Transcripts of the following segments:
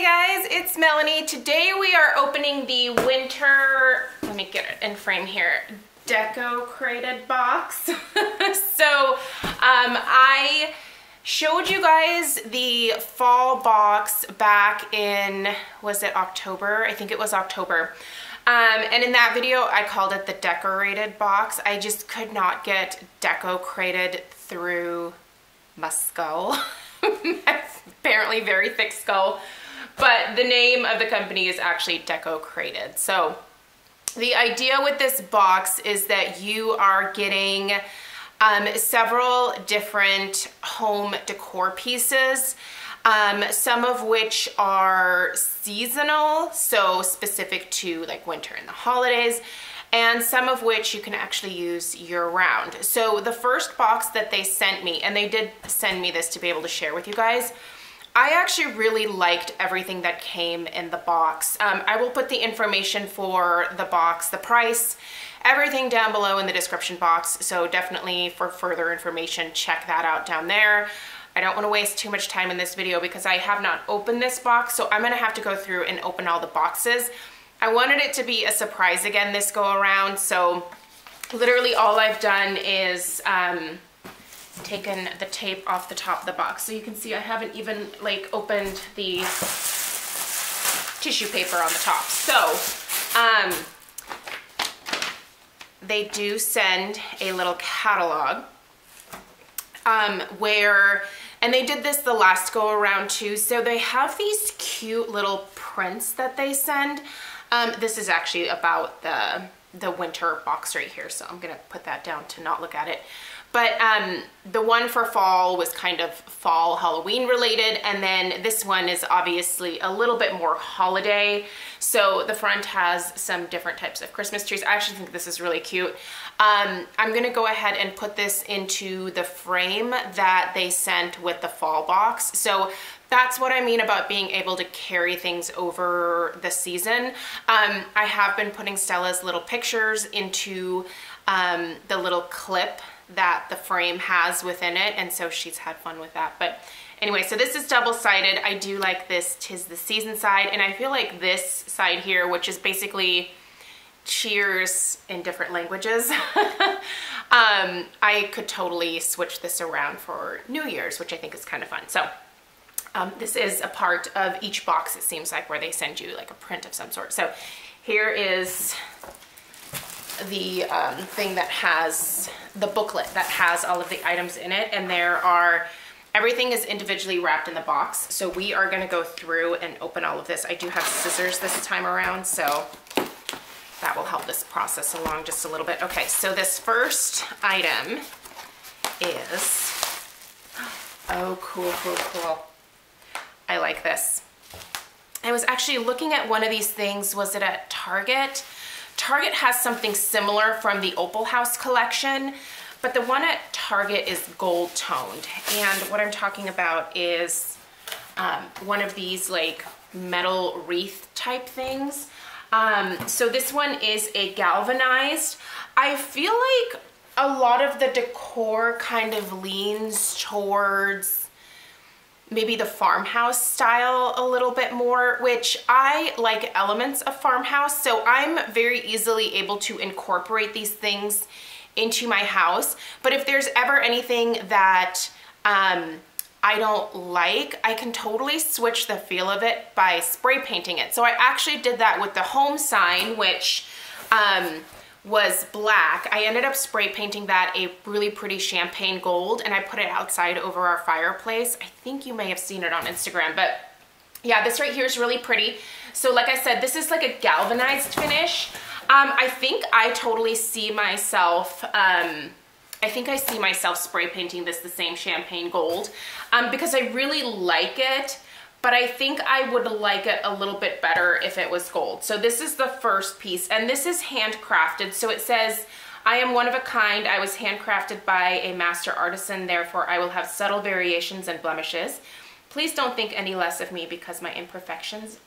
guys, it's Melanie. Today we are opening the winter, let me get it in frame here, Decocrated box. So I showed you guys the fall box back in, was it October? I think it was October. And in that video I called it the Decorated box. I just could not get Decocrated through my skull. Apparently very thick skull, but the name of the company is actually Decocrated. So the idea with this box is that you are getting several different home decor pieces, some of which are seasonal, so specific to like winter and the holidays, and some of which you can actually use year-round. So the first box that they sent me, and they did send me this to be able to share with you guys, I actually really liked everything that came in the box. I will put the information for the box, the price, everything down below in the description box, so definitely for further information, check that out down there. I don't want to waste too much time in this video because I have not opened this box, so I'm gonna have to go through and open all the boxes. I wanted it to be a surprise again this go around, so literally all I've done is taken the tape off the top of the box. So you can see I haven't even like opened the tissue paper on the top. So they do send a little catalog and they did this the last go around too. So they have these cute little prints that they send. This is actually about the winter box right here, so I'm gonna put that down to not look at it. But the one for fall was kind of fall Halloween related, and then this one is obviously a little bit more holiday. So the front has some different types of Christmas trees. I actually think this is really cute. I'm gonna go ahead and put this into the frame that they sent with the fall box. So that's what I mean about being able to carry things over the season. I have been putting Stella's little pictures into the little clip that the frame has within it, and so she's had fun with that. But anyway, so this is double-sided. I do like this 'tis the season side, and I feel like this side here, which is basically cheers in different languages, I could totally switch this around for New Year's, which I think is kind of fun. So this is a part of each box, it seems like, where they send you like a print of some sort. So here is the thing that has the booklet that has all of the items in it, and everything is individually wrapped in the box. So we are going to go through and open all of this. I do have scissors this time around, so that will help this process along just a little bit. Okay, so this first item is, oh, cool. I like this. I was actually looking at one of these things, was it at Target? Target has something similar from the Opal House collection, but the one at Target is gold toned. And what I'm talking about is one of these like metal wreath type things. So this one is a galvanized. I feel like a lot of the decor kind of leans towards maybe the farmhouse style a little bit more, which I like elements of farmhouse, so I'm very easily able to incorporate these things into my house. But if there's ever anything that I don't like, I can totally switch the feel of it by spray painting it. So I actually did that with the home sign, which was black. I ended up spray painting that a really pretty champagne gold, and I put it outside over our fireplace. I think you may have seen it on Instagram, but yeah, this right here is really pretty. So like I said, this is like a galvanized finish. I think I totally see myself, I think I see myself spray painting this the same champagne gold because I really like it. But I think I would like it a little bit better if it was gold. So this is the first piece, and this is handcrafted. So it says, I am one of a kind. I was handcrafted by a master artisan, therefore I will have subtle variations and blemishes. Please don't think any less of me because my imperfections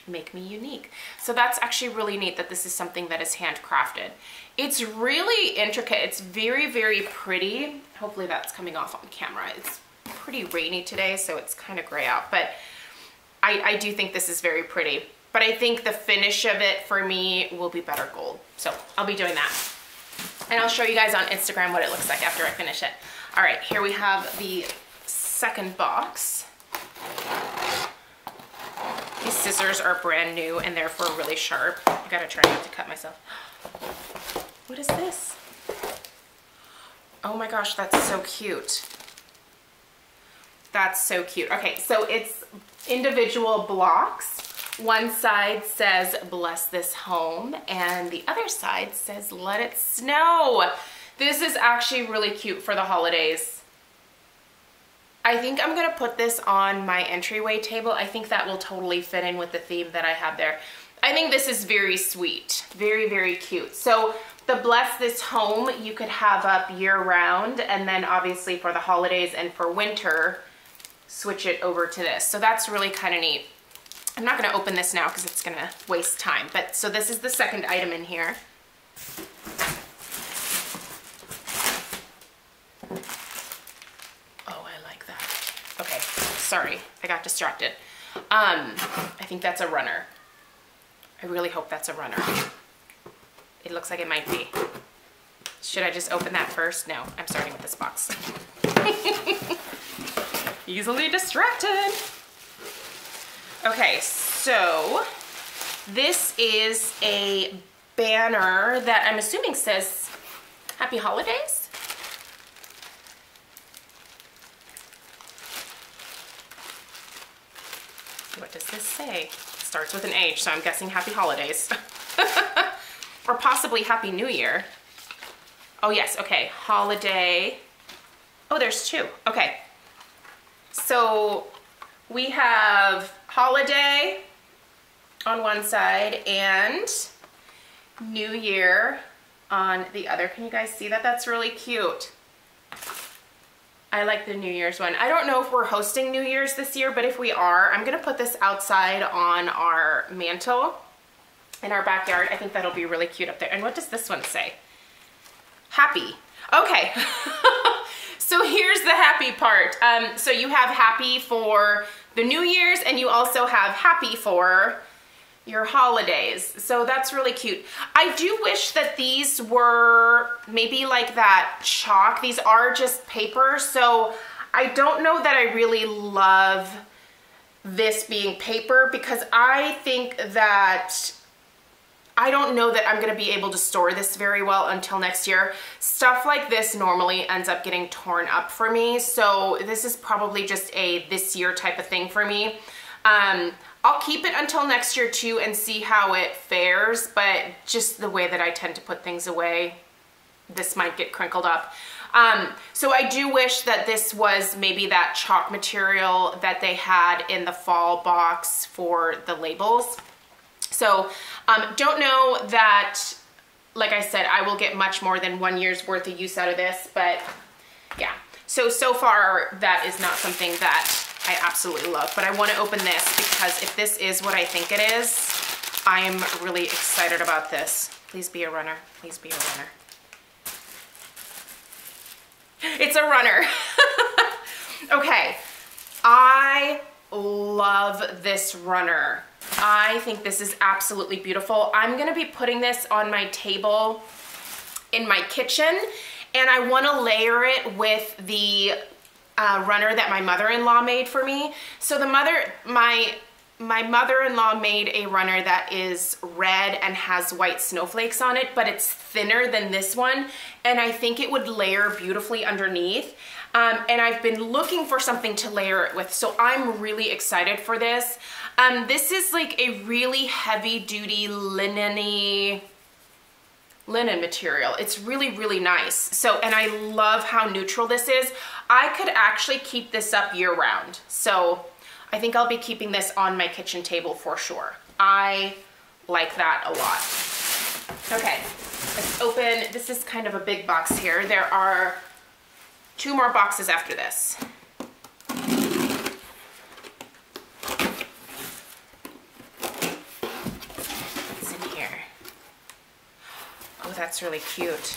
make me unique. So that's actually really neat that this is something that is handcrafted. It's really intricate. It's very, very pretty. Hopefully that's coming off on camera. It's pretty rainy today, so it's kind of gray out, but I do think this is very pretty, but I think the finish of it for me will be better gold. So I'll be doing that. And I'll show you guys on Instagram what it looks like after I finish it. All right, here we have the second box. These scissors are brand new and therefore really sharp. I gotta try not to cut myself. What is this? Oh my gosh, that's so cute. That's so cute. Okay, so it's individual blocks. One side says, bless this home, and the other side says, let it snow. This is actually really cute for the holidays. I think I'm gonna put this on my entryway table. I think that will totally fit in with the theme that I have there. I think this is very sweet, very, very cute. So the bless this home, you could have up year round, and then obviously for the holidays and for winter, switch it over to this. So that's really kind of neat. I'm not gonna open this now because it's gonna waste time, but so this is the second item in here. Oh, I like that. Okay, sorry, I got distracted. I think that's a runner. I really hope that's a runner. It looks like it might be. Should I just open that first? No, I'm starting with this box. Easily distracted. Okay, so this is a banner that I'm assuming says Happy Holidays. What does this say? It starts with an H, so I'm guessing Happy Holidays. Or possibly Happy New Year. Oh yes, okay, holiday. Oh, there's two, okay. So we have holiday on one side and New Year on the other. Can you guys see that? That's really cute. I like the New Year's one. I don't know if we're hosting New Year's this year, but if we are, I'm gonna put this outside on our mantle in our backyard. I think that'll be really cute up there. And what does this one say? Happy. Okay. So here's the happy part. So you have happy for the New Year's and you also have happy for your holidays. So that's really cute. I do wish that these were maybe like that chalk. These are just paper. So I don't know that I really love this being paper because I think that I don't know that I'm gonna be able to store this very well until next year. Stuff like this normally ends up getting torn up for me, so this is probably just a this year type of thing for me. I'll keep it until next year too and see how it fares, but just the way that I tend to put things away, this might get crinkled up. So I do wish that this was maybe that chalk material that they had in the fall box for the labels. So don't know that, like I said, I will get much more than 1 year's worth of use out of this, but yeah. So far that is not something that I absolutely love, but I want to open this because if this is what I think it is, I am really excited about this. Please be a runner. Please be a runner. It's a runner. Okay, I love this runner. I think this is absolutely beautiful. I'm gonna be putting this on my table in my kitchen, and I wanna layer it with the runner that my mother-in-law made for me. So my mother-in-law made a runner that is red and has white snowflakes on it, but it's thinner than this one, and I think it would layer beautifully underneath. And I've been looking for something to layer it with, so I'm really excited for this. This is like a really heavy-duty linen material. It's really, really nice. So, and I love how neutral this is. I could actually keep this up year-round. So I think I'll be keeping this on my kitchen table for sure. I like that a lot. Okay, let's open. This is kind of a big box here. There are 2 more boxes after this. What's in here? Oh, that's really cute.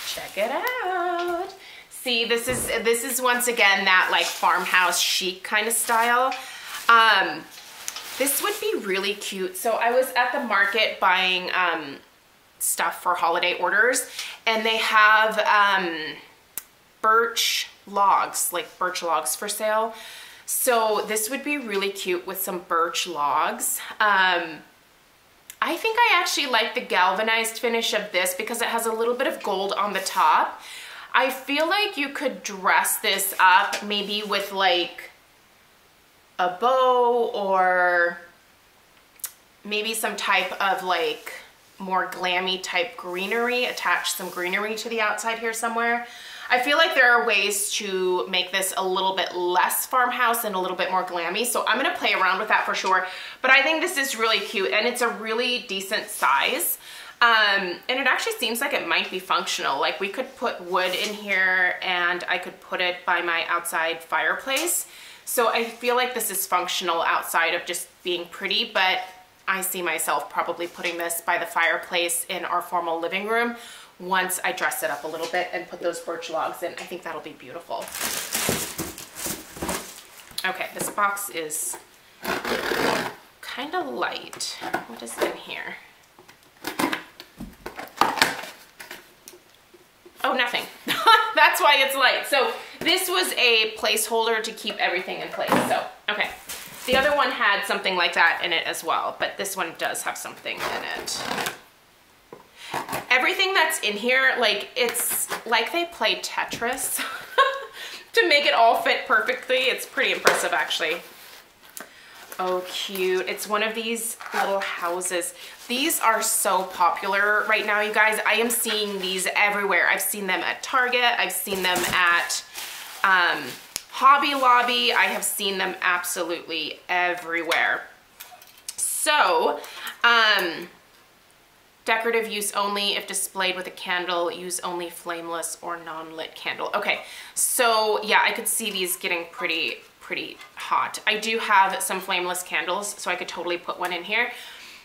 Check it out. See, this is once again that like farmhouse chic kind of style. This would be really cute. So I was at the market buying stuff for holiday orders, and they have birch logs, like birch logs for sale. So this would be really cute with some birch logs. I think I actually like the galvanized finish of this because it has a little bit of gold on the top. I feel like you could dress this up maybe with like a bow, or maybe some type of like more glammy type greenery, attach some greenery to the outside here somewhere. I feel like there are ways to make this a little bit less farmhouse and a little bit more glammy, so I'm gonna play around with that for sure. But I think this is really cute, and it's a really decent size. And it actually seems like it might be functional. Like we could put wood in here and I could put it by my outside fireplace. So I feel like this is functional outside of just being pretty, but I see myself probably putting this by the fireplace in our formal living room once I dress it up a little bit and put those birch logs in. I think that'll be beautiful. Okay, this box is kind of light. What is in here? Oh, nothing. That's why it's light. So this was a placeholder to keep everything in place. So, okay. The other one had something like that in it as well, but this one does have something in it. Everything that's in here, like, it's like they played Tetris to make it all fit perfectly. It's pretty impressive, actually. Oh, cute. It's one of these little houses. These are so popular right now, you guys. I am seeing these everywhere. I've seen them at Target. I've seen them at Hobby Lobby. I have seen them absolutely everywhere. So, decorative use only. If displayed with a candle, use only flameless or non-lit candle. Okay, so yeah, I could see these getting pretty hot. I do have some flameless candles, so I could totally put one in here.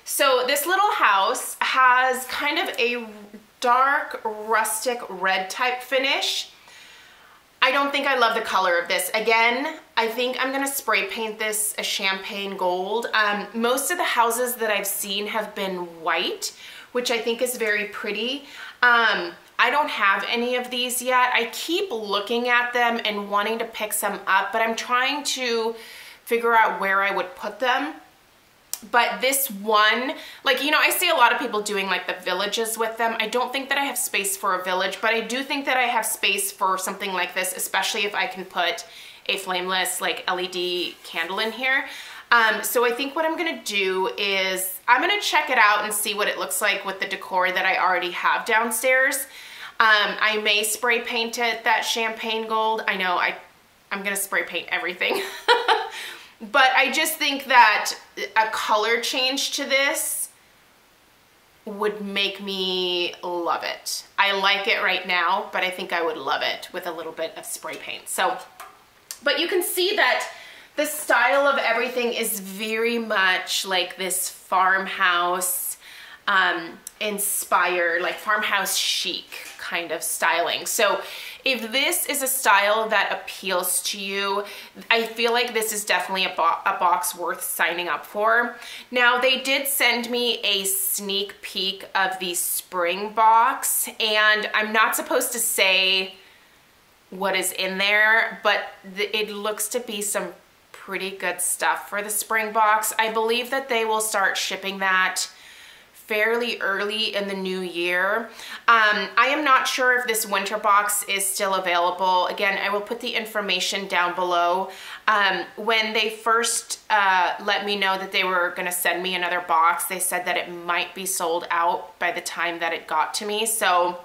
So this little house has kind of a dark rustic red type finish. I don't think I love the color of this. Again, I think I'm gonna spray paint this a champagne gold. Most of the houses that I've seen have been white, which I think is very pretty. I don't have any of these yet. I keep looking at them and wanting to pick some up, but I'm trying to figure out where I would put them. But this one, like, you know, I see a lot of people doing like the villages with them. I don't think that I have space for a village, but I do think that I have space for something like this, especially if I can put a flameless like LED candle in here. So I think what I'm gonna do is I'm gonna check it out and see what it looks like with the decor that I already have downstairs. I may spray paint it that champagne gold. I know I'm gonna spray paint everything. But I just think that a color change to this would make me love it. I like it right now, but I think I would love it with a little bit of spray paint. So, but you can see that the style of everything is very much like this farmhouse inspired, like farmhouse chic kind of styling. So if this is a style that appeals to you, I feel like this is definitely a box worth signing up for. Now, they did send me a sneak peek of the spring box, and I'm not supposed to say what is in there, but it looks to be some pretty good stuff for the spring box. I believe that they will start shipping that fairly early in the new year. I am not sure if this winter box is still available. Again, I will put the information down below. When they first let me know that they were gonna send me another box, they said that it might be sold out by the time that it got to me. So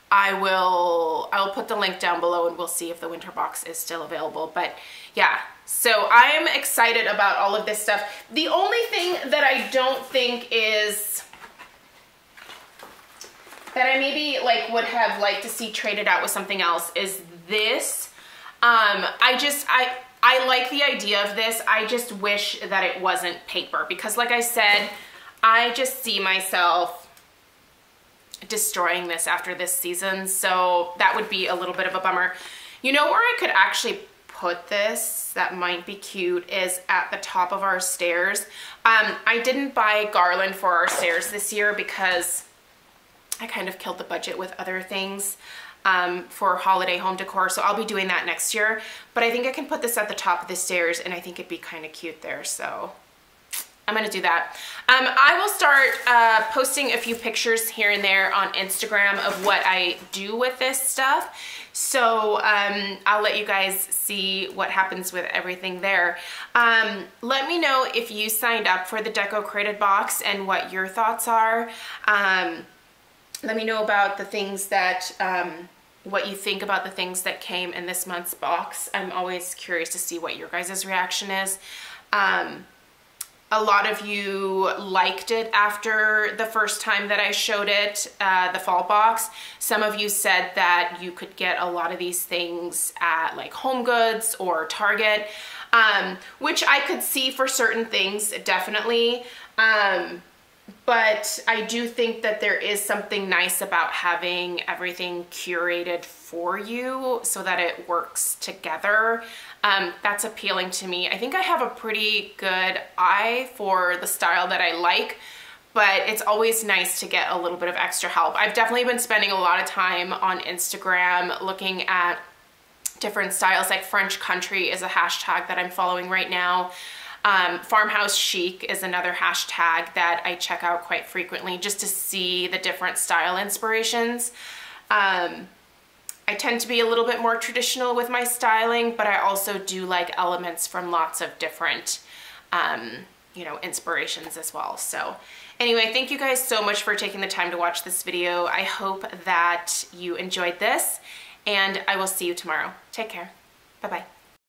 I'll put the link down below and we'll see if the winter box is still available. But yeah, so I'm excited about all of this stuff. The only thing that I don't think is that I maybe like would have liked to see traded out with something else is this. I like the idea of this. I just wish that it wasn't paper because like I said, I just see myself destroying this after this season. So that would be a little bit of a bummer. You know where I could actually put this that might be cute is at the top of our stairs. I didn't buy garland for our stairs this year because I kind of killed the budget with other things for holiday home decor, so I'll be doing that next year. But I think I can put this at the top of the stairs and I think it'd be kind of cute there, so I'm gonna do that. I will start posting a few pictures here and there on Instagram of what I do with this stuff. So I'll let you guys see what happens with everything there. Let me know if you signed up for the Decocrated box and what your thoughts are. Let me know about the things that, what you think about the things that came in this month's box. I'm always curious to see what your guys' reaction is. A lot of you liked it after the first time that I showed it, the fall box. Some of you said that you could get a lot of these things at like Home Goods or Target, which I could see for certain things, definitely. But I do think that there is something nice about having everything curated for you so that it works together. That's appealing to me. I think I have a pretty good eye for the style that I like, but it's always nice to get a little bit of extra help. I've definitely been spending a lot of time on Instagram looking at different styles, like French country is a hashtag that I'm following right now. Farmhouse chic is another hashtag that I check out quite frequently just to see the different style inspirations. I tend to be a little bit more traditional with my styling, but I also do like elements from lots of different, you know, inspirations as well. So anyway, thank you guys so much for taking the time to watch this video. I hope that you enjoyed this, and I will see you tomorrow. Take care. Bye-bye.